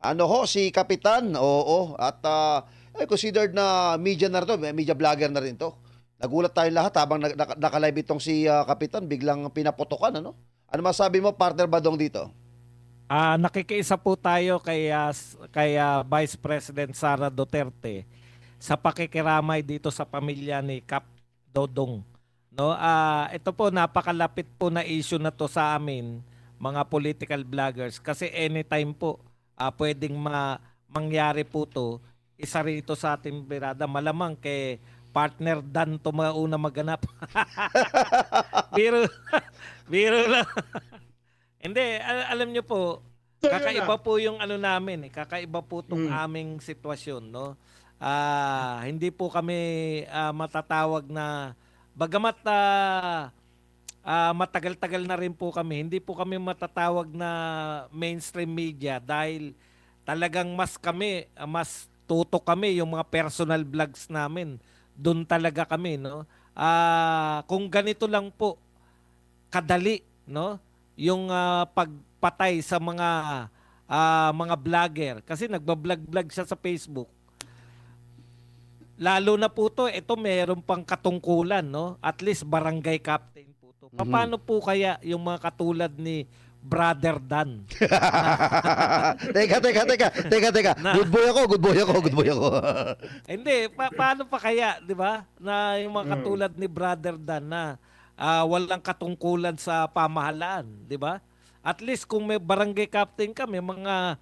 Ano ho, si Kapitan, oo. At considered na media na rin to, media vlogger na rin to. Nagulat tayo lahat habang naka-live itong si Kapitan, biglang pinaputokan, ano? Ano masabi mo, partner Badong dito? Nakikiisa po tayo kay Vice President Sara Duterte sa pakikiramay dito sa pamilya ni Kap Dodong. No, ito po napakalapit po na issue na to sa amin, mga political vloggers, kasi anytime po pwedeng mangyari po to. Isa rito sa ating birada, malamang kay partner Dan to mauna maganap. Biro, biro lang. Hindi, alam nyo po, So yun na. kakaiba po yung ano namin, kakaiba po tong Mm. aming sitwasyon, no? Hindi po kami matatawag na, bagamat matagal-tagal na rin po kami, hindi po kami matatawag na mainstream media dahil talagang mas tutok kami yung mga personal vlogs namin. Doon talaga kami, no? Kung ganito lang po kadali, no? Yung pagpatay sa mga vlogger, kasi nagba-vlog siya sa Facebook. Lalo na po to, ito meron pang katungkulan, no? At least barangay captain po to. Mhm. Paano po kaya yung mga katulad ni Brother Dan? Teka. Na Good boy ako, good boy ako, good boy ako. hindi, paano pa kaya, 'di ba? Na yung mga Mm. katulad ni Brother Dan na walang katungkulan sa pamahalaan, 'di ba? At least kung may barangay captain ka, may mga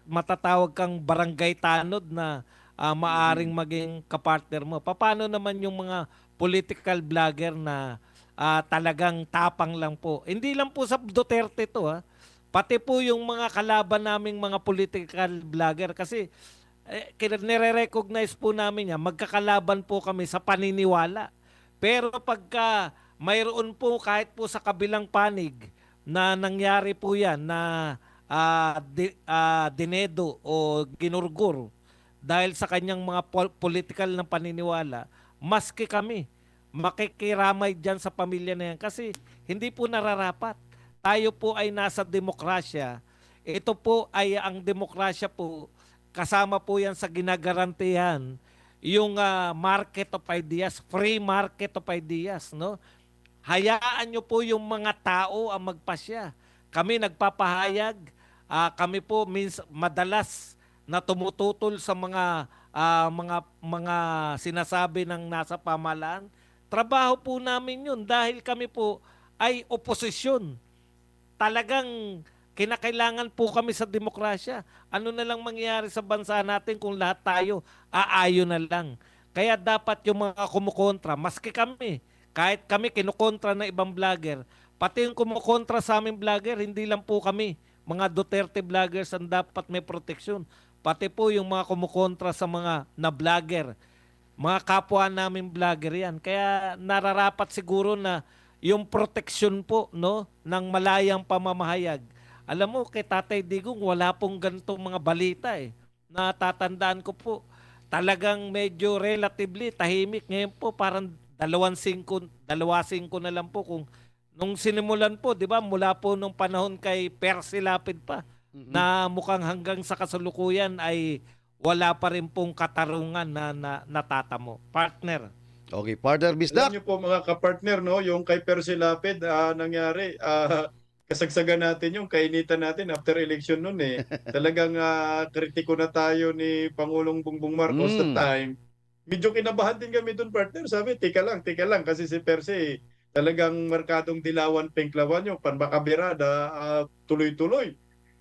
matatawag kang barangay tanod na maaring Mm. maging kapartner mo. Paano naman yung mga political vlogger na talagang tapang lang po? Hindi lang po sa Duterte to, ha. Pati po yung mga kalaban naming mga political vlogger, kasi nire-recognize po namin yan, magkakalaban po kami sa paniniwala. Pero pagka mayroon po kahit po sa kabilang panig na nangyari po yan na dinedo o ginurgur dahil sa kanyang mga political na paniniwala, maski kami makikiramay dyan sa pamilya na yan kasi hindi po nararapat. Tayo po ay nasa demokrasya. Ito po ay ang demokrasya po, kasama po yan sa ginagarantihan yung market of ideas, free market of ideas, no? Hayaan nyo po yung mga tao ang magpasya. Kami nagpapahayag, kami po madalas na tumututol sa mga sinasabi ng nasa pamahalaan. Trabaho po namin yun dahil kami po ay oposisyon. Talagang kinakailangan po kami sa demokrasya. Ano na lang mangyayari sa bansa natin kung lahat tayo aayon na lang. Kaya dapat yung mga kumukontra, maski kami, kahit kami kinukontra ng ibang vlogger, pati yung kumukontra sa aming vlogger, hindi lang po kami, mga Duterte vloggers ang dapat may proteksyon. Pati po yung mga kumukontra sa mga na vlogger, mga kapwa namin vlogger yan. Kaya nararapat siguro na yung proteksyon po, no, ng malayang pamamahayag. Alam mo, kay Tatay Digong, wala pong ganitong mga balita eh. Natatandaan ko po, talagang medyo relatively tahimik. Ngayon po, parang 2-5 na lang po. Kung nung sinimulan po, di ba, mula po nung panahon kay Percy Lapid pa, Mhm. na mukhang hanggang sa kasalukuyan ay wala pa rin pong katarungan na natatamo. Partner. Okay, partner Alam Bisdak. niyo po mga kapartner, no, yung kay Percy Lapid, nangyari, kasagsagan natin yung kainitan natin after election nun eh. Talagang kritiko na tayo ni Pangulong Bongbong Marcos that Mm. time. Medyo kinabahan din kami dun partner. Sabi, tika lang, kasi si Percy talagang markadong dilawan, penklawan yung panmakabirada, tuloy-tuloy.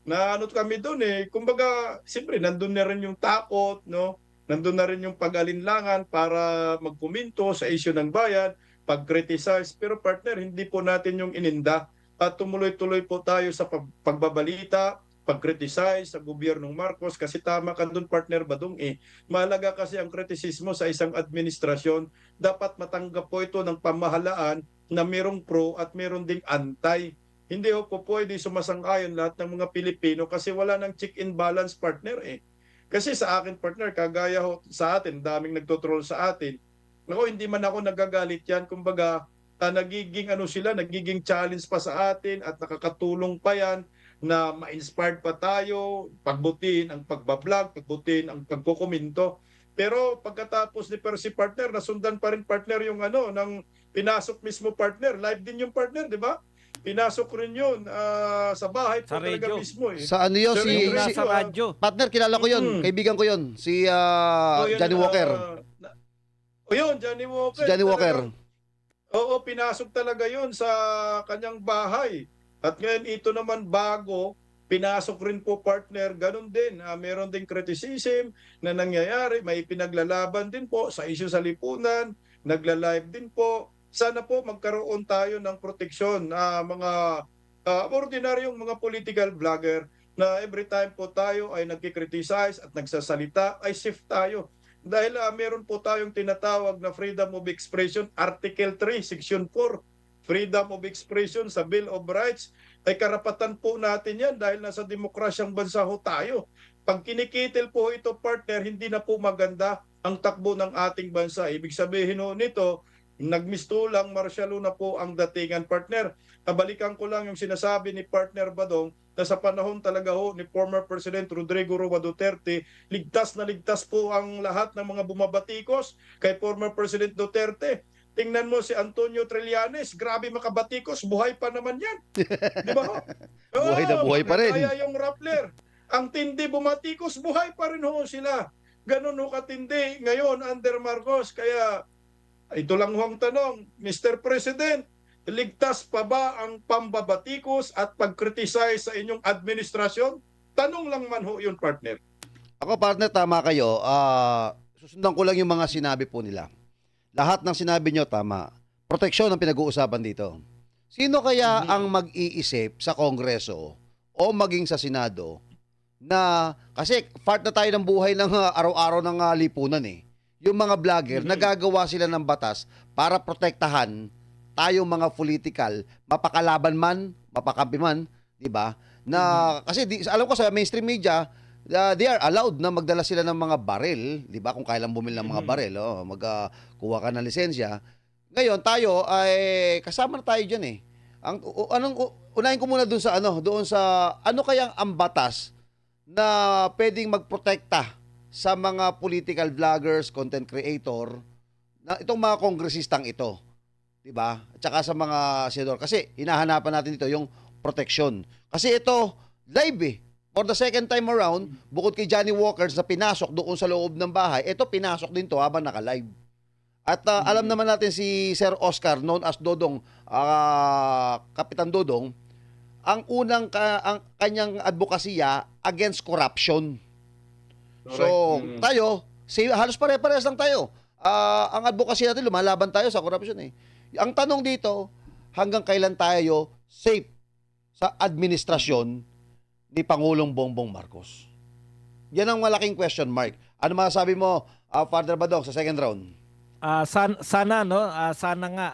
Na ano kami dun eh, kumbaga, siyempre, nandun na rin yung takot, no? Nandun na rin yung pag-alinlangan para magkuminto sa issue ng bayan, pag-criticize. Pero partner, hindi po natin yung ininda. At tumuloy-tuloy po tayo sa pagbabalita, pag-criticize sa gobyernong Marcos. Kasi tama ka doon, partner Badong eh. Mahalaga kasi ang kritisismo sa isang administrasyon. Dapat matanggap po ito ng pamahalaan na merong pro at meron ding anti. Hindi po pwede sumasang-ayon lahat ng mga Pilipino kasi wala nang check and balance, partner eh. Kasi sa akin partner, kagaya ho sa atin, daming nagtotroll sa atin. Ako, hindi man ako nagagalit yan. Kumbaga, nagiging ano sila, nagiging challenge pa sa atin at nakakatulong pa yan na ma-inspired pa tayo, pagbutin ang pagbablog, pagbutin ang pagkukomento. Pero pagkatapos ni Percy partner, nasundan pa rin partner yung ng pinasok mismo partner. Live din yung partner, di ba? Pinasok rin yun sa bahay po Sa talaga radyo. mismo eh. Sa ano yun, Sir, si, Yung yung nasa radyo. partner, kilala ko yun. Mm. Kaibigan ko yun. Si yun, Johnny Walker. Yun, Johnny Walker. Si Johnny Walker. Oo, pinasok talaga yun sa kanyang bahay. At ngayon, ito naman bago, pinasok rin po partner, ganun din. Meron din criticism na nangyayari, may pinaglalaban din po sa issue sa lipunan, nagla-live din po. Sana po magkaroon tayo ng proteksyon mga ordinaryong mga political vlogger na every time po tayo ay nagkikriticize at nagsasalita, ay safe tayo. Dahil meron po tayong tinatawag na Freedom of Expression, Article 3, Section 4. Freedom of Expression sa Bill of Rights, ay karapatan po natin yan dahil nasa demokrasyang bansa ho tayo. Pag kinikitil po ito partner, hindi na po maganda ang takbo ng ating bansa. Ibig sabihin ho nito, nagmistulang martial law na po ang datingan partner. Balikan ko lang yung sinasabi ni partner Badong na sa panahon talaga ho ni former President Rodrigo Roa Duterte, ligtas na ligtas po ang lahat ng mga bumabatikos kay former President Duterte. Tingnan mo si Antonio Trillanes, grabe makabatikos, buhay pa naman yan. Di ba ho? Buhay na buhay pa rin. Kaya yung Rappler, ang tindi bumatikos, buhay pa rin ho sila. Ganun ho katindi ngayon under Marcos. Kaya ito lang ho ang tanong, Mr. President, ligtas pa ba ang pambabatikos at pag-criticize sa inyong administrasyon? Tanong lang man ho yun, partner. Ako, partner, tama kayo. Susundan ko lang yung mga sinabi po nila. Lahat ng sinabi nyo, tama. Proteksyon ang pinag-uusapan dito. Sino kaya ang mag-iisip sa Kongreso o maging sa Senado na, kasi part na tayo ng buhay ng araw-araw ng lipunan eh. Yung mga vlogger, nagagawa sila ng batas para protektahan tayong mga political, mapakalaban man, mapakampi man, di ba? Na, kasi alam ko sa mainstream media, they are allowed na magdala sila ng mga baril, di ba? Kung kailan bumili ng mga baril, magkuha ka ng lisensya. Ngayon, tayo ay kasama na tayo diyan eh. Unahin ko muna doon sa ano kayang ang batas na pwedeng magprotekta sa mga political vloggers, content creator, na itong mga kongresistang ito. 'Di ba? At saka sa mga senador kasi hinahanapan natin dito yung protection. Kasi ito live eh. For the second time around, bukod kay Johnny Walker na pinasok doon sa loob ng bahay, ito pinasok din to habang naka-live. At alam naman natin si Sir Oscar, known as Dodong, Kapitan Dodong, ang ang kanyang advokasya against corruption. So, tayo, halos pare-parehas lang tayo. Ang advocacy natin, lumalaban tayo sa corruption eh. Ang tanong dito, hanggang kailan tayo safe sa administrasyon ni Pangulong Bongbong Marcos? Yan ang malaking question mark. Ano masasabi mo, Father Badong, sa second round? Sana sana nga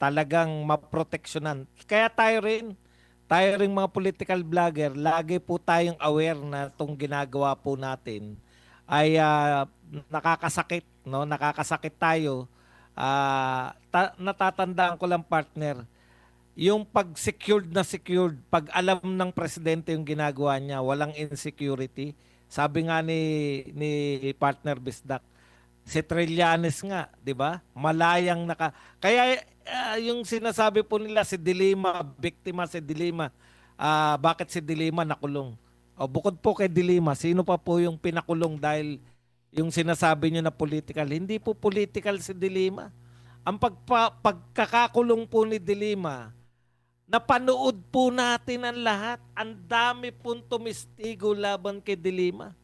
talagang maproteksyonan. Kaya tayo rin mga political vlogger, lagi po tayong aware na itong ginagawa po natin ay nakakasakit, no? Nakakasakit tayo. Natatandaan ko lang, partner, yung secured, pag alam ng presidente yung ginagawa niya, walang insecurity. Sabi nga ni partner Bisdak, si Trillanes nga, 'di ba? Malayang kaya yung sinasabi po nila si Dilima, biktima si Dilima. Bakit si Dilima nakulong? O bukod po kay Dilima, sino pa po yung pinakulong dahil yung sinasabi niyo na political? Hindi po political si Dilima. Ang pagkakakulong po ni Dilima, napanood po natin ang lahat. Ang dami pong tumistigo laban kay Dilima.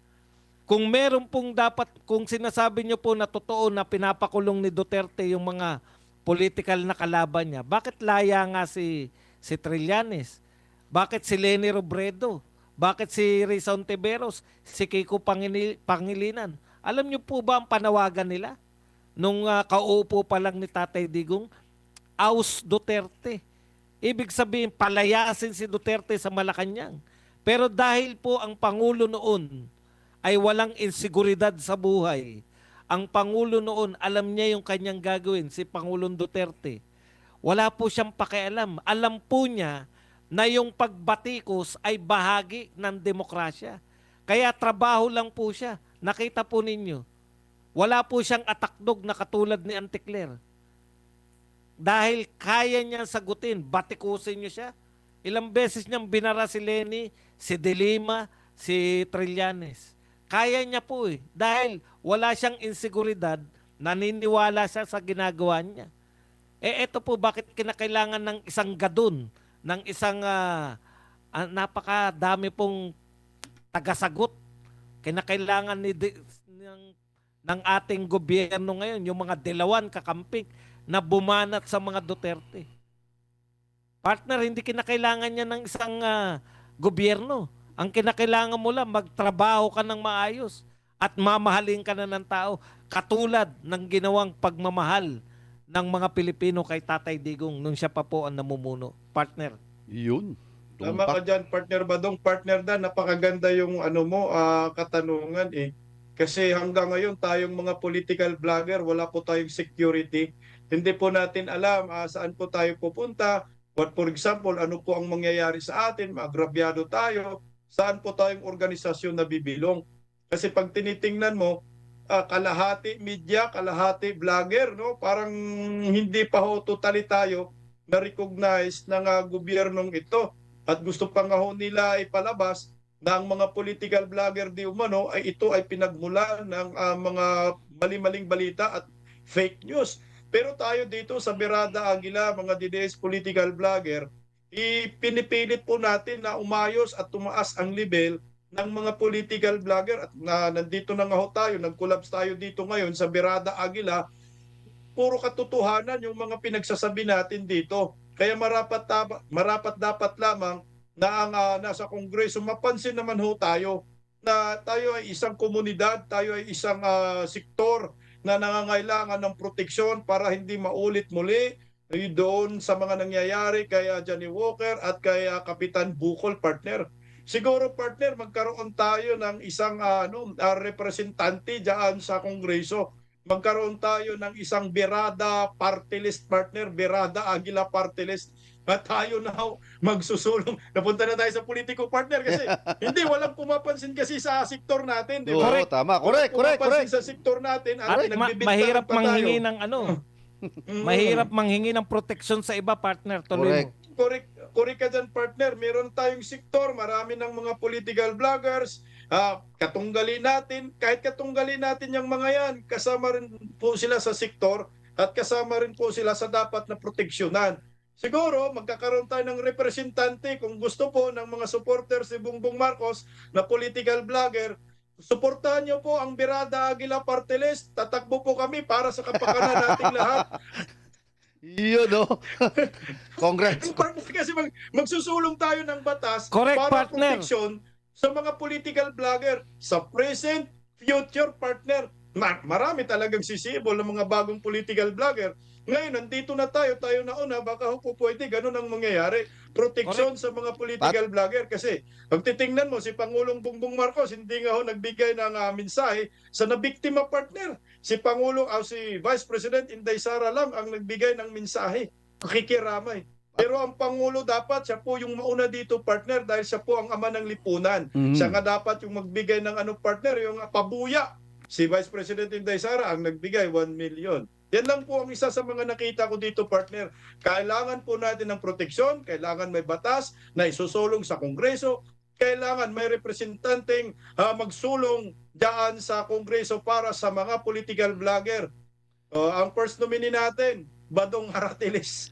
Kung meron pong dapat, kung sinasabi niyo po na totoo na pinapakulong ni Duterte yung mga political na kalaban niya, bakit laya nga si Trillanes? Bakit si Leni Robredo? Bakit si Rizal Ontiveros? Si Kiko Pangilinan? Alam niyo po ba ang panawagan nila? Nung kauupo pa lang ni Tatay Digong, Aus Duterte. Ibig sabihin, palayasin si Duterte sa Malacanang. Pero dahil po ang Pangulo noon ay walang inseguridad sa buhay, ang Pangulo noon alam niya yung kanyang gagawin, si Pangulong Duterte. Wala po siyang pakialam. Alam po niya na yung pagbatikos ay bahagi ng demokrasya. Kaya trabaho lang po siya. Nakita po ninyo. Wala po siyang atakdog na katulad ni Anticler. Dahil kaya niyang sagutin, batikusin niyo siya. Ilang beses niyang binara si Lenny, si De Lima, si Trillanes. Kaya niya po eh. Dahil wala siyang insiguridad, naniniwala siya sa ginagawa niya. Eto po bakit kinakailangan ng isang gadun, ng isang napakadami pong tagasagot. Kinakailangan ng ating gobyerno ngayon, yung mga dilawan kakamping na bumanat sa mga Duterte. Partner, hindi kinakailangan niya ng isang gobyerno. Ang kinakailangan mo lang, magtrabaho ka ng maayos at mamahalin ka na ng tao katulad ng ginawang pagmamahal ng mga Pilipino kay Tatay Digong nung siya pa po ang namumuno. Partner. Yun. Tama ka Tumpak. dyan, partner Badong. Partner Dan, napakaganda yung katanungan eh. Kasi hanggang ngayon tayong mga political vlogger, wala po tayong security. Hindi po natin alam saan po tayo pupunta. What for example, ano po ang mangyayari sa atin, maagrabyado tayo, saan po tayong organisasyon na bibilong. Kasi pag tinitingnan mo, kalahati media, kalahati vlogger, no? Parang hindi pa ho totally tayo na-recognize ng gobyernong ito. At gusto pa nga ho nila ipalabas na ang mga political vlogger di umano ay ito ay pinagmulan ng mga mali-maling balita at fake news. Pero tayo dito sa Berada Aguila, mga DDS political vlogger, ipinipilit po natin na umayos at tumaas ang level ng mga political vlogger at nandito na nga ho tayo, nag-collapse tayo dito ngayon sa Berada Aguila, puro katotohanan yung mga pinagsasabi natin dito. Kaya marapat dapat lamang na ang nasa Kongreso mapansin naman ho tayo na tayo ay isang komunidad, tayo ay isang sektor na nangangailangan ng proteksyon para hindi maulit muli doon sa mga nangyayari kay Johnny Walker at kay Kapitan Bukol, partner. Siguro partner, magkaroon tayo ng isang representante diyan sa Kongreso. Magkaroon tayo ng isang Berada party list, partner, Berada Aguila party list. At tayo na magsusulong. Napunta na tayo sa politiko, partner, kasi hindi, walang pumapansin kasi sa sektor natin, di ba? Oo, tama. Correct. Pumapansin sa sektor natin at At nagbibintangan mahirap pa tayo. manghingi ng mahirap manghingi ng proteksyon sa iba, partner. Tuloy mo. Correct ka dyan, partner. Meron tayong sektor, marami ng mga political vloggers, katunggalin natin, kahit katunggalin natin yung mga yan, kasama rin po sila sa sektor at kasama rin po sila sa dapat na proteksyonan. Siguro, magkakaroon tayo ng representante kung gusto po ng mga supporters ni Bongbong Marcos na political vlogger. Suportahan niyo po ang Berada Aguila Party List. Tatakbo po kami para sa kapakanan nating lahat. Yun, no? Congrats. Kasi magsusulong tayo ng batas Correct, para partner. proteksyon sa mga political vlogger sa present, future, partner. Marami talagang sisibol ng mga bagong political vlogger. Ngayon, nandito na tayo nauna, baka po pwede, ganun ang mangyayari. Proteksyon sa mga political vlogger. Kasi, pag titingnan mo, si Pangulong Bongbong Marcos, hindi nga ho nagbigay ng mensahe sa nabiktima, partner. Si Vice President Inday Sara lang ang nagbigay ng mensahe. Kikiramay. Pero ang Pangulo dapat, siya po yung mauna dito, partner, dahil siya po ang ama ng lipunan. Siya nga dapat yung magbigay ng partner, yung pabuya. Si Vice President Inday Sara ang nagbigay 1 million. Yan lang po ang isa sa mga nakita ko dito, partner. Kailangan po natin ng proteksyon, kailangan may batas na isusulong sa Kongreso, kailangan may representanteng magsulong dyan sa Kongreso para sa mga political vlogger. Ang first nominee natin, Badong Aratiles.